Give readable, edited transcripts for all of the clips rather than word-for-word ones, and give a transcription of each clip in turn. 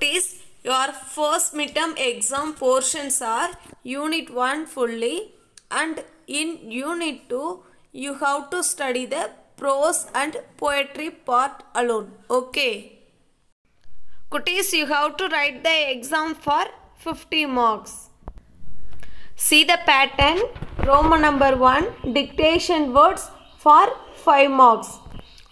Kutis, your first midterm exam portions are Unit 1 fully, and in Unit 2 you have to study the prose and poetry part alone. Okay. Kutis, you have to write the exam for 50 marks. See the pattern. Roman number 1, dictation words for 5 marks.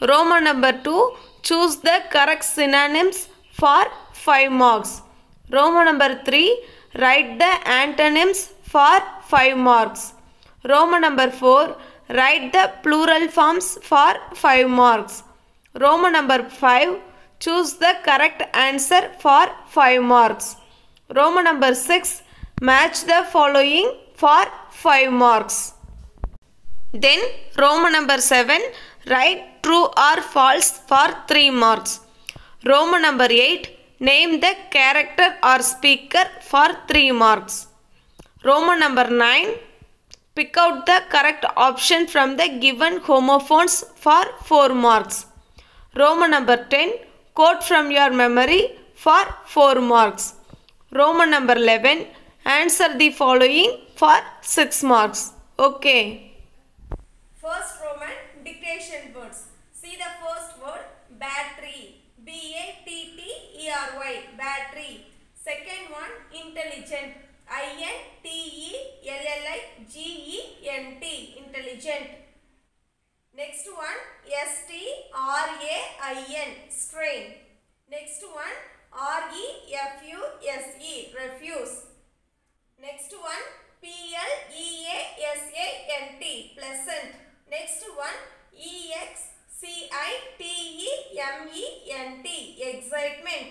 Roman number 2, choose the correct synonyms for 5 marks. Roman number 3, write the antonyms for 5 marks. Roman number 4, write the plural forms for 5 marks. Roman number 5, choose the correct answer for 5 marks. Roman number 6, match the following for 5 marks. Then Roman number 7, write true or false for 3 marks. Roman number 8, name the character or speaker for 3 marks. Roman number 9, pick out the correct option from the given homophones for 4 marks. Roman number 10, quote from your memory for 4 marks. Roman number 11, answer the following for 6 marks. Okay. First Roman, dictation words. See the first word, battery. B-A-T-T-E-R-Y, battery. Second one, intelligent. I-N-T-E-L-L-I-G-E-N-T, intelligent. Next one, S-T-R-A-I-N, strain. Next one, R-E-F-U-S-E, refuse. Next one, P-L-E-A-S-A-N-T, pleasant. Next one, E-X-C-I-T-E-M-E-N-T, excitement.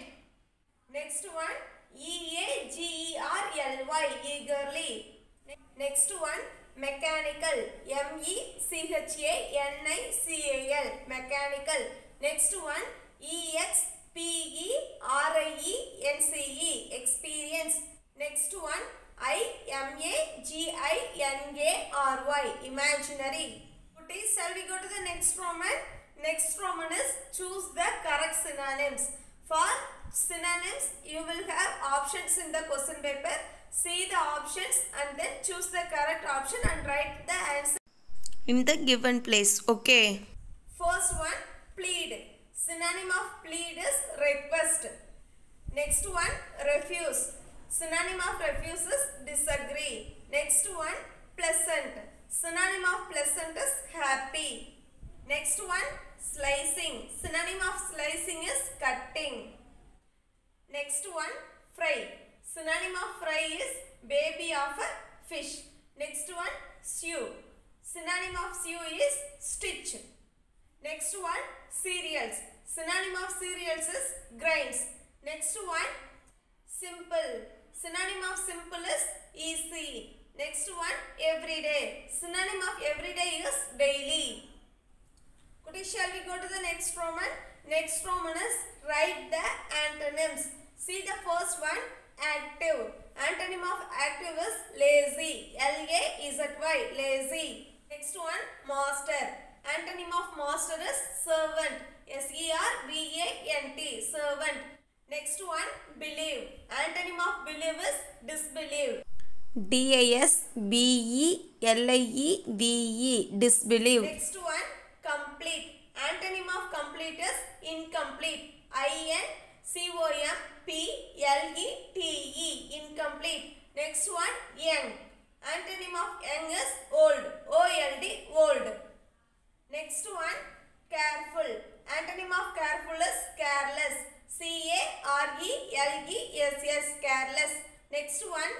Next one, E-A-G-E-R-L-Y, eagerly. Next one, mechanical. M-E-C-H-A-N-I-C-A-L, mechanical. Next one, E-X-P-E-R-I-E-N-C-E, experience. Next one, I-M-A-G-I-N-A-R-Y, imaginary. Shall we go to the next Roman? Next Roman is choose the correct synonyms. For synonyms, you will have options in the question paper. See the options and then choose the correct option and write the answer in the given place. Okay. First one, plead. Synonym of plead is request. Next one, refuse. Synonym of refuse is disagree. Next one, pleasant. Synonym of pleasant is happy. Next one, slicing. Synonym of slicing is cutting. Next one, fry. Synonym of fry is baby of a fish. Next one, sew. Synonym of sew is stitch. Next one, cereals. Synonym of cereals is grains. Next one, simple. Synonym of simple is easy. Next one, everyday. Synonym of everyday is daily. Shall we go to the next Roman? Next Roman is write the antonyms. See the first one, active. Antonym of active is lazy. L-A-Z-Y, lazy. Next one, master. Antonym of master is servant. S-E-R-V-A-N-T, servant. Next one, believe. Antonym of believe is disbelieve. D-I-S-B-E-L-I-E-V-E, disbelieve. Next one, complete. Antonym of complete is incomplete. I-N-C-O-M-P-L-E-T-E, incomplete. Next one, young. Antonym of young is old. O-L-D, old. Next one, careful. Antonym of careful is careless. C-A-R-E-L-E-S-S, careless. Next one,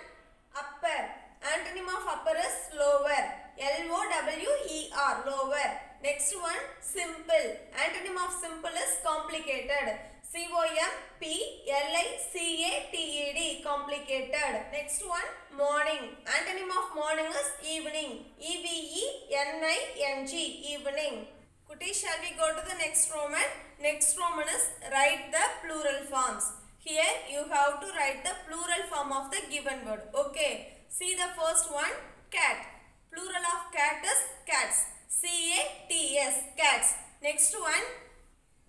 upper. Antonym of upper is lower. L-O-W-E-R, lower. Next one, simple. Antonym of simple is complicated. C-O-M-P-L-I-C-A-T-E-D, complicated. Next one, morning. Antonym of morning is evening. E-V-E-N-I-N-G, evening. Shall we go to the next Roman? Next Roman is write the plural forms. Here you have to write the plural form of the given word. Okay. See the first one, cat. Plural of cat is cats. C-A-T-S, cats. Next one,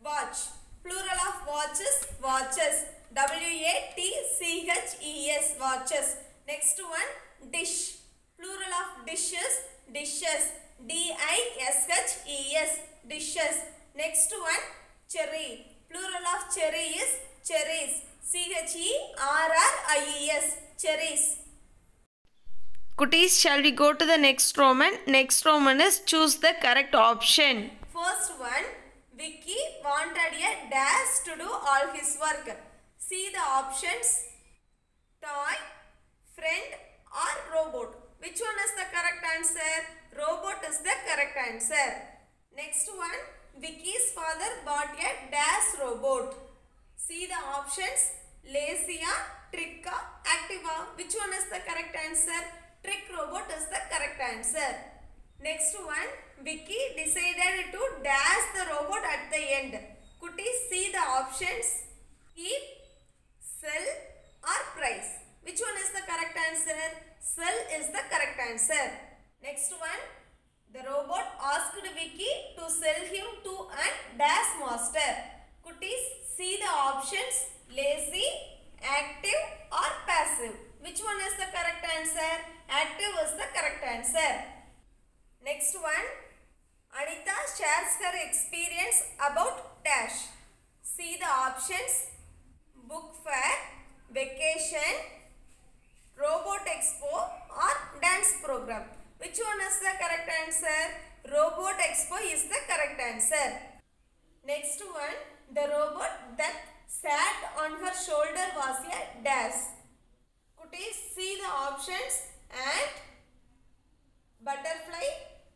watch. Plural of watch is watches. W-A-T-C-H-E-S, watches. Next one, dish. Plural of dishes, dishes. D-I-S-H-E-S, dishes. Next one, cherry. Plural of cherry is cherries. C-H-E-R-R-I-E-S, cherries. Kutties, shall we go to the next Roman? Next Roman is choose the correct option. First one, Vicky wanted a dash to do all his work. See the options: toy, friend or robot. Which one is the correct answer? Robot is the correct answer. Next one, Vicky's father bought a dash robot. See the options: Lacia, Tricka, Activa. Which one is the correct answer? Trick robot is the correct answer. Next one, Vicky decided to dash the robot at the end. Kutties, see the options: keep, sell or price. Which one is the correct answer? Sell is the correct answer. Next one, the robot asked Vicky to sell him to an dash master. Kutties, see the options: lazy, active or passive. Which one is the correct answer? Active is the correct answer. Next one, Anita shares her experience about dash. See the options: book fair, vacation, robot expo or dance program. Which one is the correct answer? Robot expo is the correct answer. Next one, the robot that sat on her shoulder was a dash. Kutties, see the options: ant, butterfly,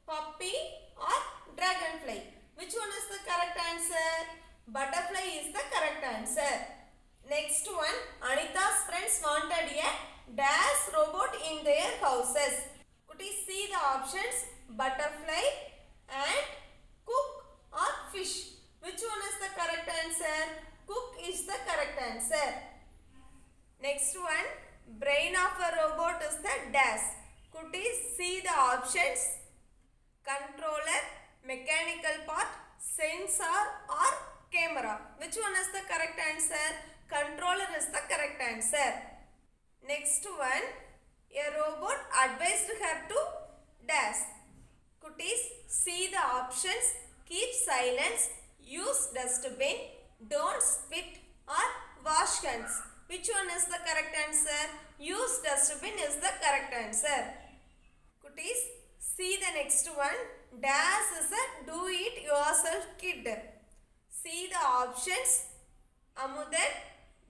puppy or dragonfly. Which one is the correct answer? Butterfly is the correct answer. Next one, Anita's friends wanted a dash robot in their houses. Kutties, see the options: butterfly, ant, cook or fish. Which one is the correct answer? Cook is the correct answer. Next one, brain of a robot is the dash. Kutties, see the options: controller, mechanical part, sensor or camera. Which one is the correct answer? Controller is the correct answer. Next one, a robot advised her to dash. Kutties, see the options: keep silence, use dustbin, don't spit or wash hands. Which one is the correct answer? Use dustbin is the correct answer. Kutties, see the next one. Dash is a do it yourself kid. See the options: Amudan,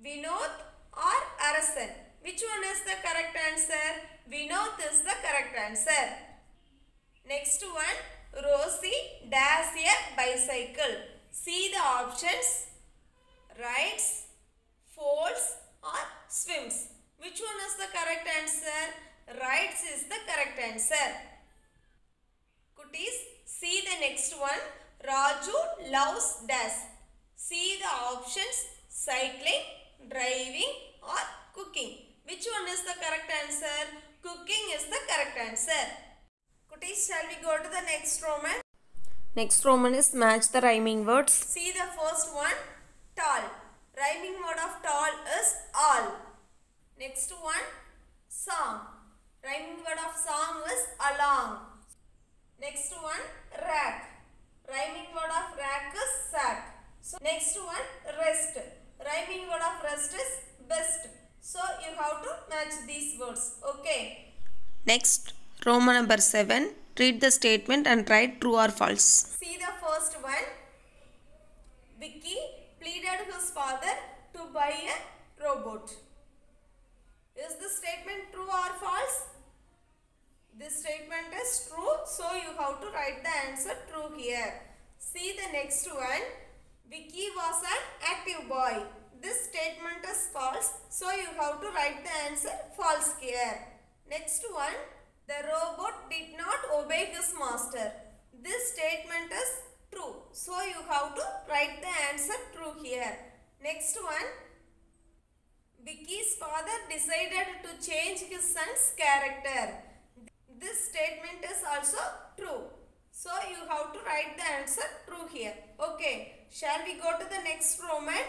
Vinod or Arasan. Which one is the correct answer? Vinod is the correct answer. Next one, Rosie dash a bicycle. See the options: rides, folds or swims. Which one is the correct answer? Rides is the correct answer. Kutties, see the next one. Raju loves dash. See the options: cycling, driving or cooking. Which one is the correct answer? Cooking is the correct answer. Kutties, shall we go to the next Roman? Next Roman is match the rhyming words. See the first one, tall. Rhyming word of tall is all. Next one, song. Rhyming word of song is along. Next one, rack. Rhyming word of rack is sack. So next one, rest. Rhyming word of rest is best. So you have to match these words. Okay. Next, Roman number 7. Read the statement and write true or false. See the first one. Vicky pleaded his father to buy a robot. Is the statement true or false? This statement is true, so you have to write the answer true here. See the next one. Vicky was an active boy. This statement is false, so you have to write the answer false here. Next one. The robot did not obey his master. This statement is true, so you have to write the answer true here. Next one. Vicky's father decided to change his son's character. This statement is also true, so you have to write the answer true here. Okay, shall we go to the next Roman?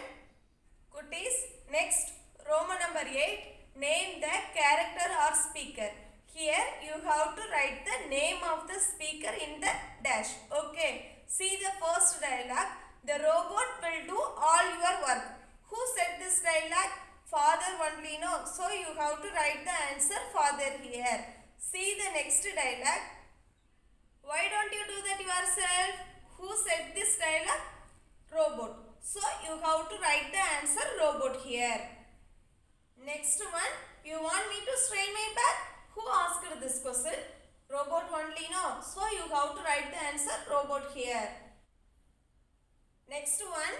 Kutties, Next, Roman number 8. Name the character or speaker. Here you have to write the name of the speaker in the dash. Okay. See the first dialogue. The robot will do all your work. Who said this dialogue? Father only knows. So you have to write the answer father here. See the next dialogue. Why don't you do that yourself? Who said this dialogue? Robot. So you have to write the answer robot here. Next one. You want me to strain my back? Who asked this question? Robot only knows. So you have to write the answer robot here. Next one.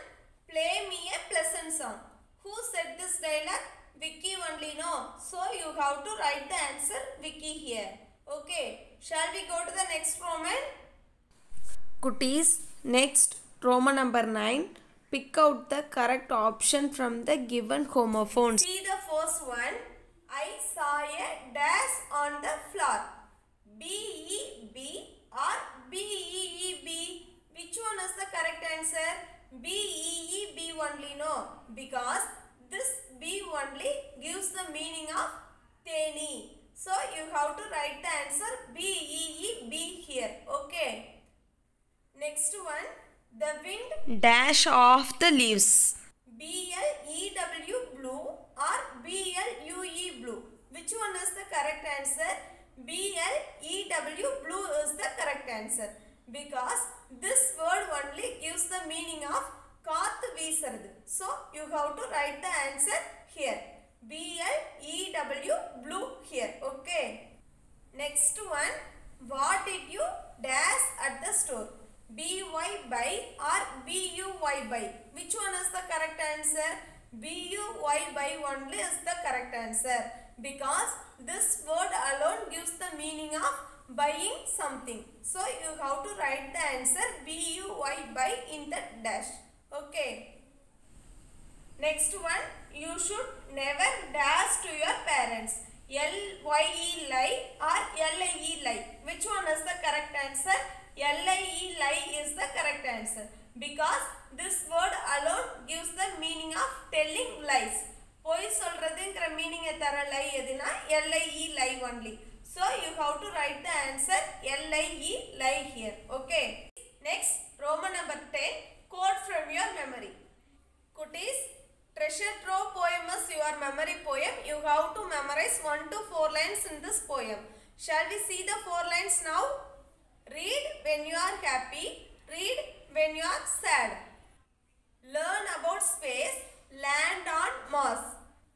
Play me a pleasant song. Who said this dialogue? Vicky only knows. So you have to write the answer Vicky here. Okay. Shall we go to the next Roman? Cuties. Next Roman number 9. Pick out the correct option from the given homophones. See the first one. I saw a dash on the floor. B-E-B or B-E-E-B? Which one is the correct answer? B-E-E-B only no. Because this B only gives the meaning of Teni. So you have to write the answer B-E-E-B here. Okay. Next one. The wind dash off the leaves. B-L-E-W blue or B-L-U-E blue. Which one is the correct answer? B-L-E-W blue is the correct answer. Because this word only gives the meaning of kaathu veesaradu. So you have to write the answer here. B-L-E-W blue here. Okay. Next one. What did you dash at the store? B-Y buy or B-U-Y buy? Which one is the correct answer? B-U-Y buy only is the correct answer. Because this word alone gives the meaning of buying something. So you have to write the answer B-U-Y buy in the dash. Okay. Next one. You should never dash to your parents. L-Y-E lie or L-I-E lie? Which one is the correct answer? L-I-E lie is the correct answer. Because this word alone gives the meaning of telling lies. Poi solradhuங்கிற meaning தர lie எதுனா L-I-E lie only. So you have to write the answer L-I-E lie here. Okay. Next, Roman number 10. Quote from your memory. Cuties, treasure trove poem is your memory poem. You have to memorize 1 to 4 lines in this poem. Shall we see the 4 lines now? Read when you are happy. Read when you are sad. Learn about space. Land on Mars.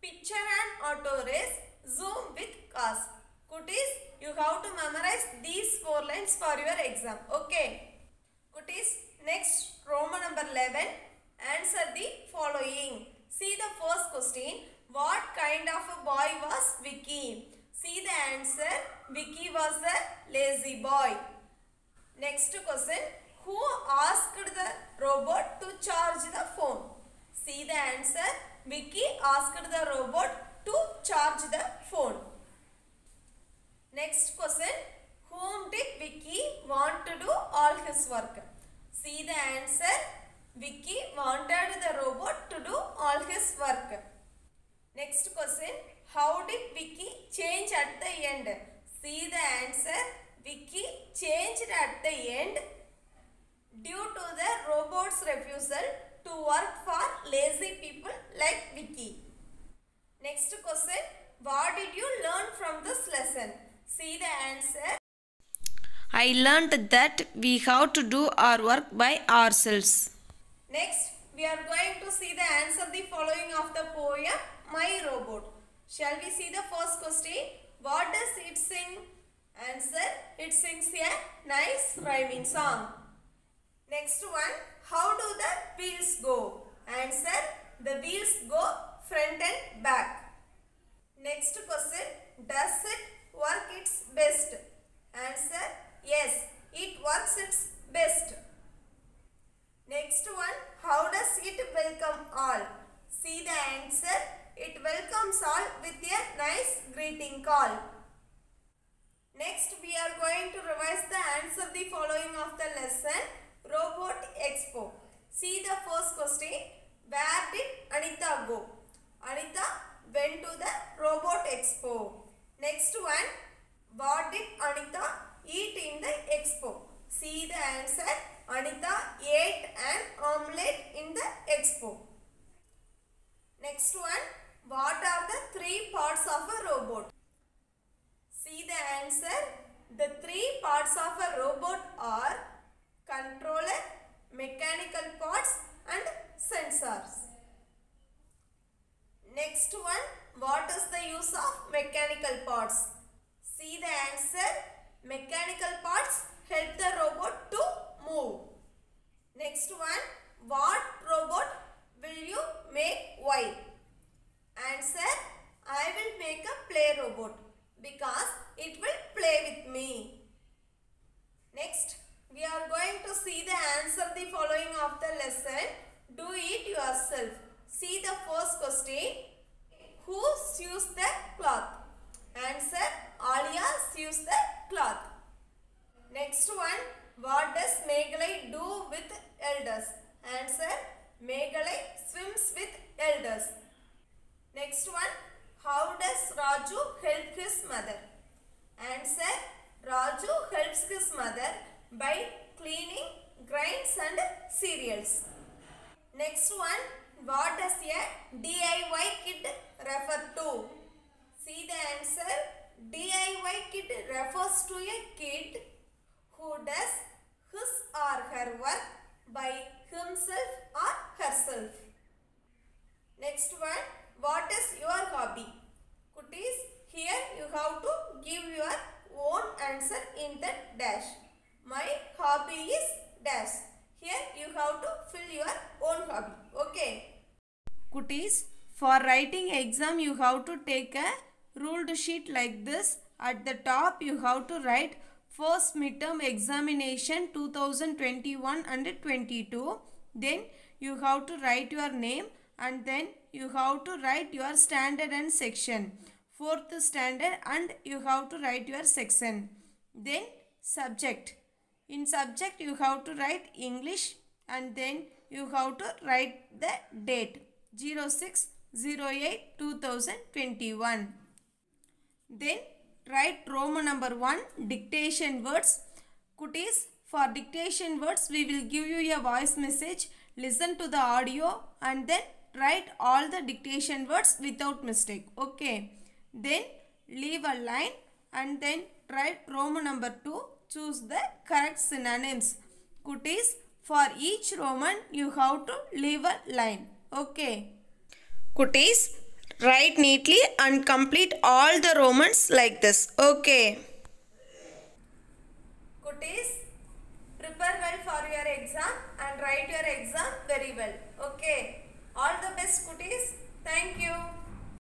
Picture an auto race. Zoom with cars. Cuties, you have to memorize these 4 lines for your exam. Okay. Cuties, next Roman number 11. Answer the following. See the first question. What kind of a boy was Vicky? See the answer. Vicky was a lazy boy. Next question. Who asked the robot to charge the phone? See the answer. Vicky asked the robot to charge the phone. Next question. Whom did Vicky want to do all his work? See the answer. Vicky wanted the robot to do all his work. Next question. How did Vicky change at the end? See the answer. Vicky changed at the end due to the robot's refusal to work for lazy people like Vicky. Next question. What did you learn from this lesson? See the answer. I learned that we have to do our work by ourselves. Next, we are going to see the answer the following of the poem My Robot. Shall we see the first question? What does it sing? Answer. It sings a nice rhyming song. Next one. How do the wheels go? Answer. The wheels go front and back. Next question. Does it work its best? Answer. Yes, it works its best. Next one. How does it welcome all? See the answer. It welcomes all with a nice greeting call. Next, we are going to revise the answer the following of the lesson Robot Expo. See the first question. Where did Anita go? Anita went to the robot expo. Next one, what did Anita eat in the expo? See the answer. Anita ate an omelette in the expo. Next one, what are the three parts of a robot? See the answer. The three parts of a robot are controller, mechanical parts and sensors. Next one, what is the use of mechanical parts? See the answer. Mechanical parts help the robot to move. Next one, what robot will you make? Why? Answer, I will make a play robot because it will play with me. Next, we are going to see the answer the following of the lesson. Do it yourself. See the first question. Who sews the cloth? Answer, Alia sews the cloth. Next one, what does Meghalai do with elders? Answer, Meghalai swims with elders. Next one, how does Raju help his mother? Answer, Raju helps his mother by cleaning grains and cereals. Next one, what does a DIY kit refer to? See the answer. DIY kit refers to a kid who does his or her work by himself or herself. Next one, what is your hobby? Kutties, here you have to give your own answer in the dash. My hobby is dash. Here you have to fill your own hobby. Okay. Kutties, for writing exam you have to take a ruled sheet like this. At the top you have to write first midterm examination 2021 and 22. Then you have to write your name and then you have to write your standard and section. Fourth standard and you have to write your section. Then subject. In subject you have to write English and then you have to write the date 06/08/2021. Then write Roman number 1 dictation words. Kutties, for dictation words we will give you a voice message. Listen to the audio and then write all the dictation words without mistake. Okay. Then leave a line and then write Roman number 2. Choose the correct synonyms. Kutties, for each Roman you have to leave a line. Okay. Kutties, write neatly and complete all the Romans like this. Okay. Kutties, prepare well for your exam and write your exam very well. Okay. All the best, Kutties. Thank you.